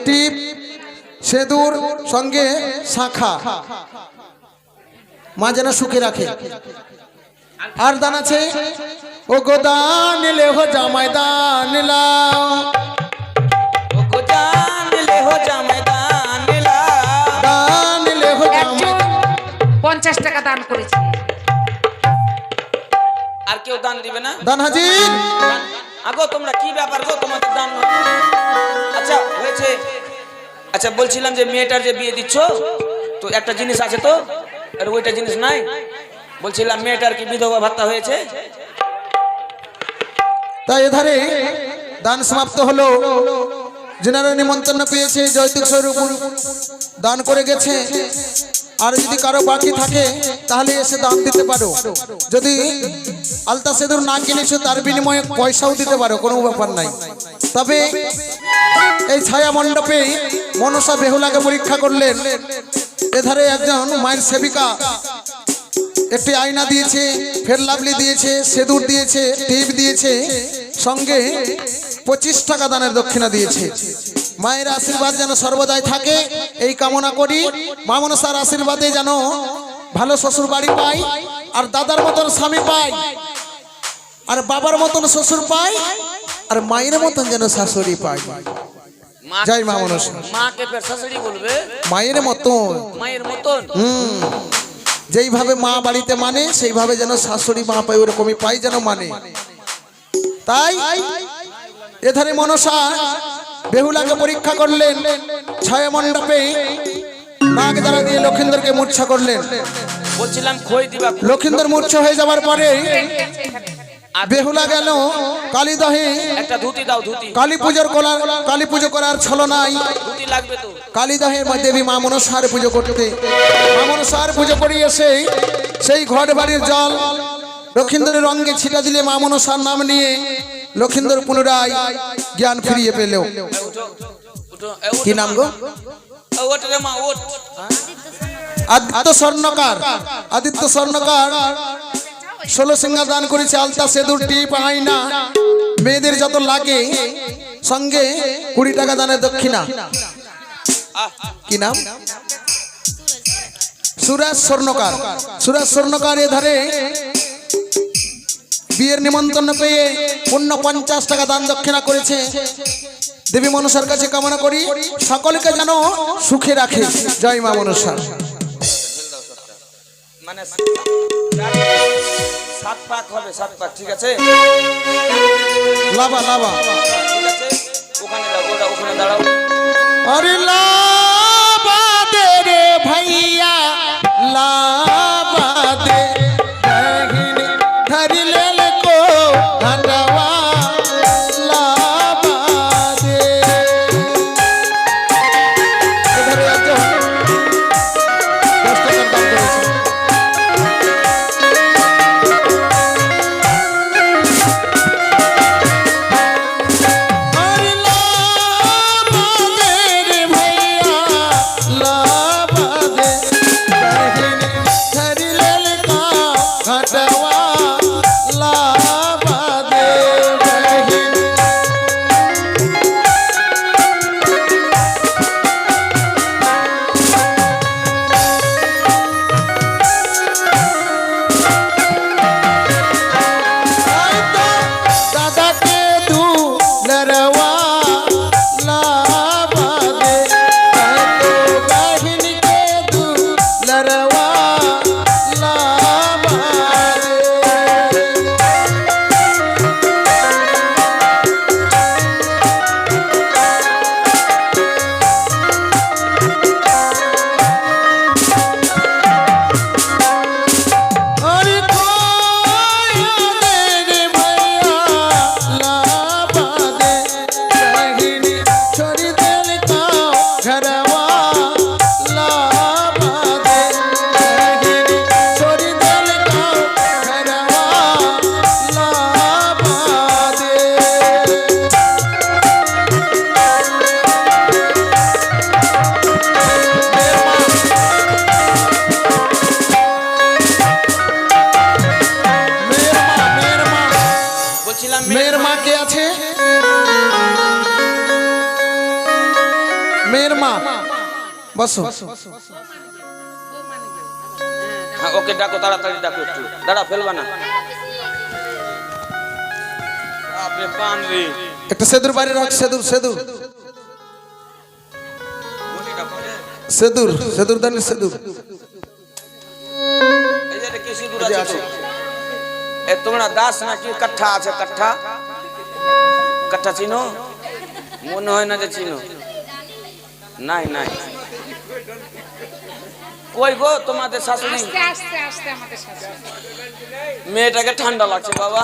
টিপ, সেদুর সঙ্গে শাখা। মা যেন সুখে রাখে। আর দান আছে, ও গো দান লেহ জামাই দান লাও, ও গো দান লেহ জামাই দান লাও। দান লেহ জামাই। একজন 50 টাকা দান করেছে। আর কেউ দান দিবে না? দান হাজির। আগো তোমরা কি ব্যাপার গো, তোমাদের দান? আচ্ছা হয়েছে। আচ্ছা বলছিলাম যে মেয়েটার যে বিয়ে দিচ্ছ, তো একটা জিনিস আছে তো, আর ওইটা জিনিস নাই। বলছিলাম মেয়েটার কি বিধবা ভাতা হয়েছে? তাই এধারে দান সমাপ্ত হলো। যেনারা নিমন্ত্রণ পেয়েছে জয়তুক স্বরূপ দান করে গেছে। আর যদি কারো বাকি থাকে তাহলে এসে দান দিতে পারো। যদি আলতা সেদুর না কিনেছো তার বিনিময়ে পয়সাও দিতে পারো, কোনো ব্যাপার নাই। তবে এই ছায়া মণ্ডপে মনসা বেহুলাকে পরীক্ষা করলেন। এধারে একজন মায়ের সেবিকা একটি আয়না দিয়েছে, ফের লাভলি দিয়েছে, সেদুর দিয়েছে, টিপ দিয়েছে, সঙ্গে 25 টাকা দানের দক্ষিণা দিয়েছে। মায়ের আশীর্বাদ যেন সর্বদাই থাকে এই কামনা করি। মা মনসার আশীর্বাদে যেন ভালো শ্বশুর বাড়ি পাই, আর দাদার মতন স্বামী পাই, আর বাবার মতন শ্বশুর পাই, আর মায়ের মতন যেন শাশুড়ি পাই। জয় মা মনসা। মাকে ফের শাশুড়ি বলবে? মায়ের মতন। মায়ের মতন? যেইভাবে মা বাড়িতে মানে সেইভাবে যেন শাশুড়ি মা পাই, ওরকমই পাই যেন মানে। তাই এধারে মনসা বেহুলাকে পরীক্ষা করলেন। ছায়া মণ্ডপে নাগ দ্বারা দিয়ে লক্ষিন্দরকে মূর্ছা করলেন। বলছিলাম খই দিবা। লক্ষিন্দর মূর্ছা হয়ে যাবার পরে বেহুলা গেল কালীদহে একটা ধুতি দাও, ধুতি। কালী পুজো করার ছলনায় লাগবে তো। কালীদহের দেবী মা মনসার পুজো করতে মা মনসার পুজো করি এসে সেই ঘর বাড়ির জল লক্ষিন্দরের রঙে ছিটা দিলে মা মনসার নাম নিয়ে লক্ষিন্দর পুনরায় জ্ঞান ফিরিয়ে পেল। উঠো উঠো কি নাম গো? ওঠ রে মা ওঠ। আদিত্য স্বর্ণকার। আদিত্য স্বর্ণকার 16 সিংহা দান করেছে, আলতা সেদুর টিপ আয়না মেয়েদের যত লাগে, সঙ্গে 20 টাকা দানের দক্ষিণা। কি নাম? সুরাজ স্বর্ণকার। সুরাজ স্বর্ণকার এ ধারে বিয়ের নিমন্ত্রণ পেয়ে পূর্ণ 50 টাকা দান দক্ষিণা করেছে। দেবী মনসার কাছে কামনা করি সকলকে যেন সুখে রাখে। জয় মা মনসা। মানে 7 পাক হবে, 7 পাক, ঠিক আছে? লাভা লাভা ঠিক আছে, ওখানে দাও, ওখানে দাঁড়াও। अरे लाबा दे रे भैया लाबा दे बहिनी धरी लेल को घटवा लाबा दे। इधर आ जाओ, 10 টাকা দান করেছে। अरे लाबा दे रे भैया लाबा दे बहिनी धरी लेल का घटवा लाबा दे बहिनी। दादा के दू लरवा लाबा दे, तो बहिन के दू लरवा लाबा दे। अरे खोया दे रे भैया लाबा दे बहिनी छोड़ी देल का घरवा लाबा दे बहिनी छोड़ी देल का घरवा लाबा दे। বলছিলাম মেয়ের মা কে আছে? মেয়ের মা বসো। হ্যাঁ, ওকে ডাকো, তাড়াতাড়ি ডাকো, একটু দাঁড়া, ফেলবা না। আপনি পান রে একটা সেদুর বাইরে রাখ। সেদুর সেদুর সেদুর সেদুর দানের সেদুর। এই যে কি সিঁদুর আছে তো? এ তোমরা দাস নাকি কাঠা আছে? কাঠা কাঠা চিনো? মনে হয় না যে চিনো। নাই নাই, কই গো তোমাদের শাশুড়ি? আস্তে আস্তে আস্তে আমাদের সাথে মেয়েটাকে ঠান্ডা লাগছে বাবা।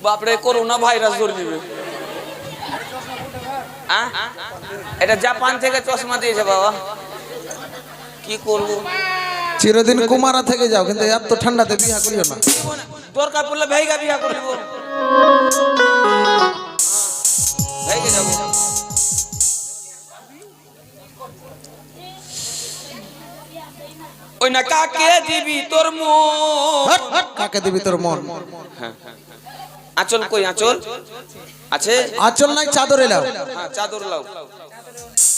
বাপরে, করোনা ভাইরাস ধরে দিবে। এটা জাপান থেকে চশমা দিয়েছে বাবা, কি করবো? চিরদিন কুমারা থেকে যাও, কিন্তু এত ঠান্ডাতে বিয়া করিও না। দরকার পড়লে ভাইগা বিয়া করবো, ভাইগে যাবো। ওই না কাকে দিবি তোর মন? হট, হট, কাকে দিবি তোর মন? আঁচল কই? আঁচল আছে? আঁচল নাই, চাদর এলাও। হ্যাঁ, চাদর লাও।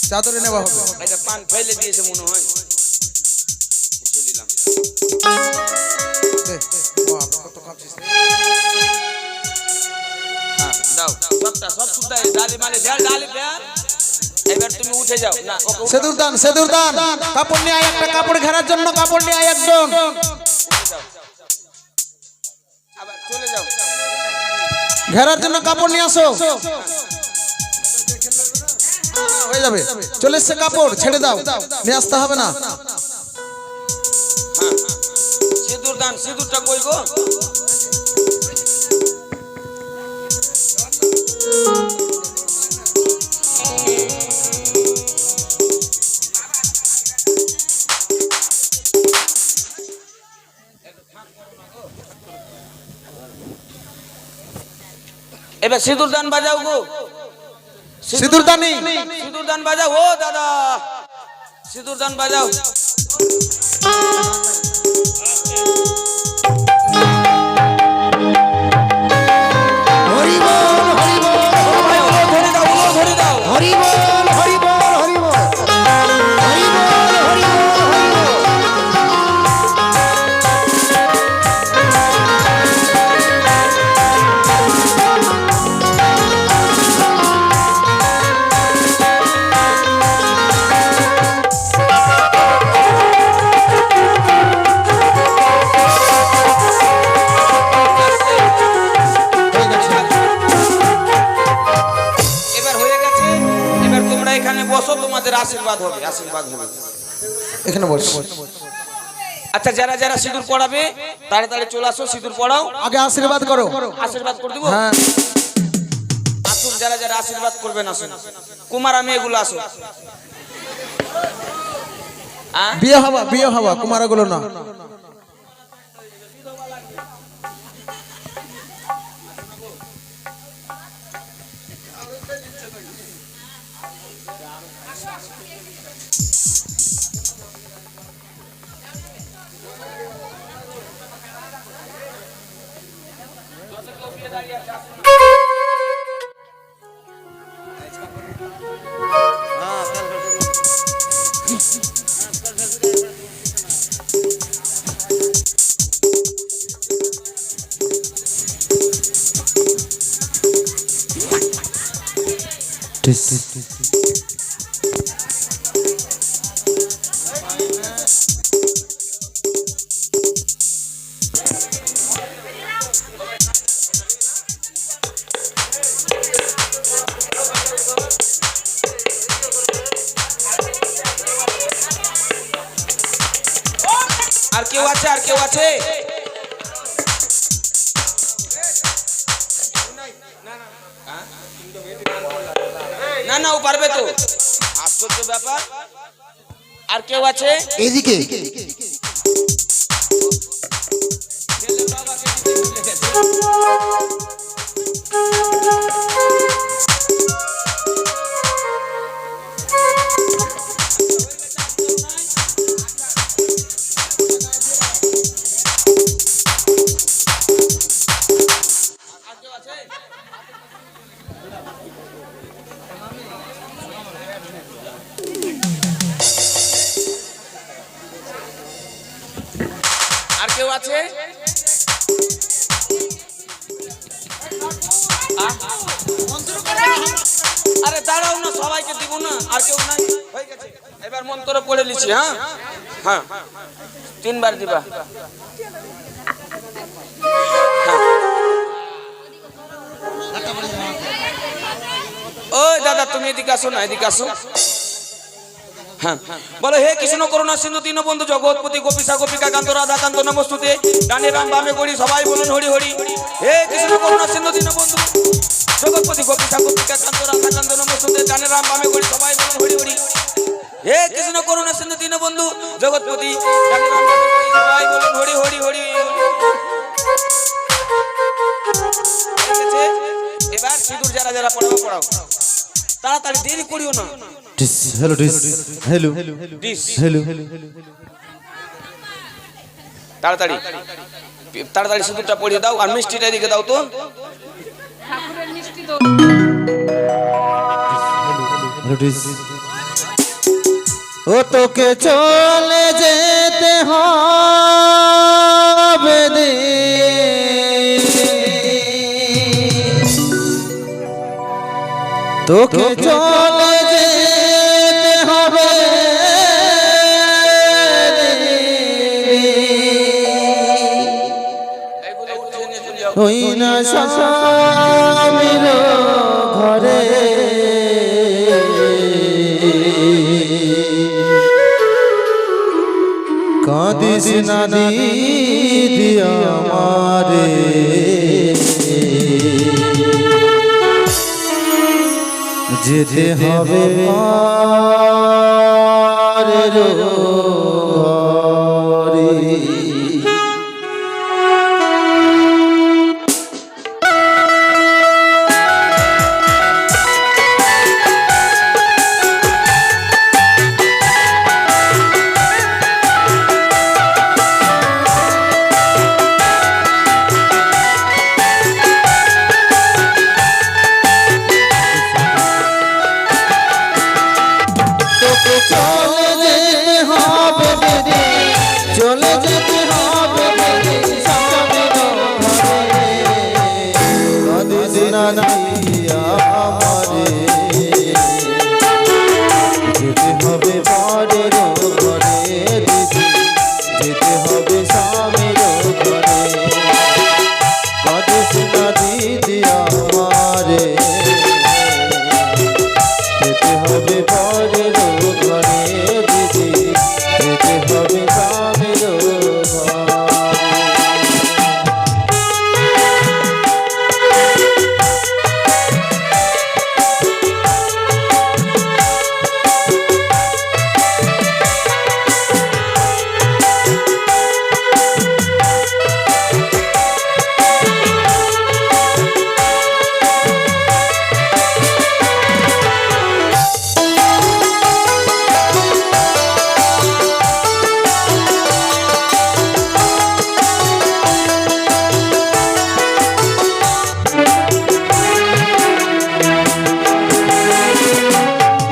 চাদরে নেওয়া হবে। এটা পান ফেলে দিয়েছে মনে হয়। মুছে দিলাম। দে, বাপ, কত খাচ্ছিস। হ্যাঁ, দাও সবটা, সব সুদ্ধা ডালি মালে দেয়া, ডালি দেয়া। এবার তুমি উঠে যাও না। ওকে সেদুর দান, সেদুর দান। কাপড় নিয়ে আয়, একটা কাপড় ঘেরার জন্য কাপড় নিয়ে আয় একজন। আবার চলে যাও। ঘেরার জন্য কাপড় নিয়ে আসো। হয়ে যাবে, চলে এসছে কাপড়, ছেড়ে দাও, নিয়ে আসতে হবে না। সিঁদুর দান, সিঁদুরটা কই গো? এবার সিঁদুর দান বাজাও গো, সিঁদুরদানি সিঁদুর দান বাজাও ও দাদা, সিঁদুর দান বাজাও। হরি বল হরি বল ভাই, ওগুলো ধরে দাও, ওগুলো ধরে দাও। হরি বল হরি বল হরি বল হরি বল হরি বল হরি বল। এবার হয়ে গেছে, এবার তোমরা এখানে বসো, তোমাদের আশীর্বাদ হবে, আশীর্বাদ হবে। এখানে বস। আচ্ছা, যারা যারা সিঁদুর পড়াবে তাড়াতাড়ি চলে আসো, সিঁদুর পড়াও, আগে আশীর্বাদ করো। আশীর্বাদ করে দিব। হ্যাঁ আসুন, যারা যারা আশীর্বাদ করবেন আসুন। কুমার আমি এগুলো আসো। বিয়ে হওয়া কুমারগুলো না। আর কেউ আছে? আর কেউ আছে? না না, ও পারবে তো, আশ্চর্য ব্যাপার। আর কেউ আছে? এদিকে আর কেউ আছে? আরে দাঁড়াও না, সবাইকে দিব না। আর কেউ নাই? হয়ে গেছে, এবার মন্ত্র পড়ে লিছি। হ্যাঁ হ্যাঁ, 3 বার দিবা। ওই দাদা, তুমি এদিকে আসো না, এদিকে আসো। হ্যাঁ, বলো হে কৃষ্ণ করুণা সিন্ধু দীনবন্ধু জগৎপতি গোপীশা গোপিকা কান্ত রাধা কান্ত নমস্তুতে। ডানে রাম বামে গড়ি, সবাই বলুন হরি হরি। হে কৃষ্ণ করুণা সিন্ধু দীনবন্ধু জগৎপতি গোপীশা গোপিকা কান্ত রাধা কান্ত নমস্তুতে। ডানে রাম বামে গড়ি, সবাই বলুন হরি হরি। হে কৃষ্ণ করুণা সিন্ধু দীনবন্ধু জগৎপতি, ডানে রাম বামে গড়ি, সবাই বলুন হরি হরি হরি। এবার সিঁদুর যারা যারা পড়াও পড়াও, তাড়াতাড়ি, দেরি করিও না। হ্যালো হ্যালো ডিস, হ্যালো তাড়াতাড়ি তাড়াতাড়ি সিঁদুরটা পরিয়ে দাও, আর মিষ্টিটা এদিকে দাও তো। ঠাকুরের মিষ্টি তো ও তোকে চলে যেতে হবে রে, তোকে চলে যেতে হবে এগুলো উঠিয়ে নিয়ে চলে যাও। ওই না স্বামীর ঘরে কাঁদিস না দিদি আমারে, যেতে হবে মারের ঘরে। চলে যেতে হবে দিদি স্বামীর ঘরে কাঁদিস না দিয়া আমারে যেতে হবে পরের ঘরে দিদি যেতে হবে স্বামীর ঘরে কাঁদিস না দিদি আমারে যেতে হবে পরের ঘরে দিদি যেতে হবে স্বামীর ঘরে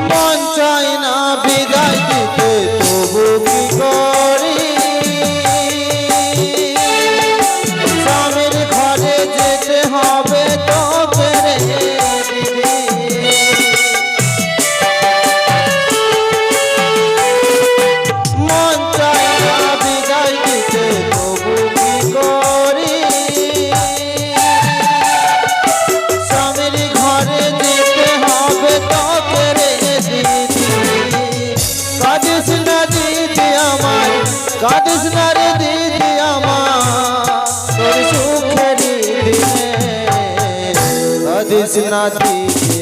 মন চাই না বিদায় দিতে তবু কি করি স্বামীর ঘরে যেতে হবে তোকে রে দিদি মন চাই না বিদায় দিতে তবু কি করি স্বামীর ঘরে যেতে হবে তোকে রে দিদি কাঁদিস না দিদি আমার কাঁদিস না রে দিদি আমার তোর সুখের দিনে কাঁদিস না দিদি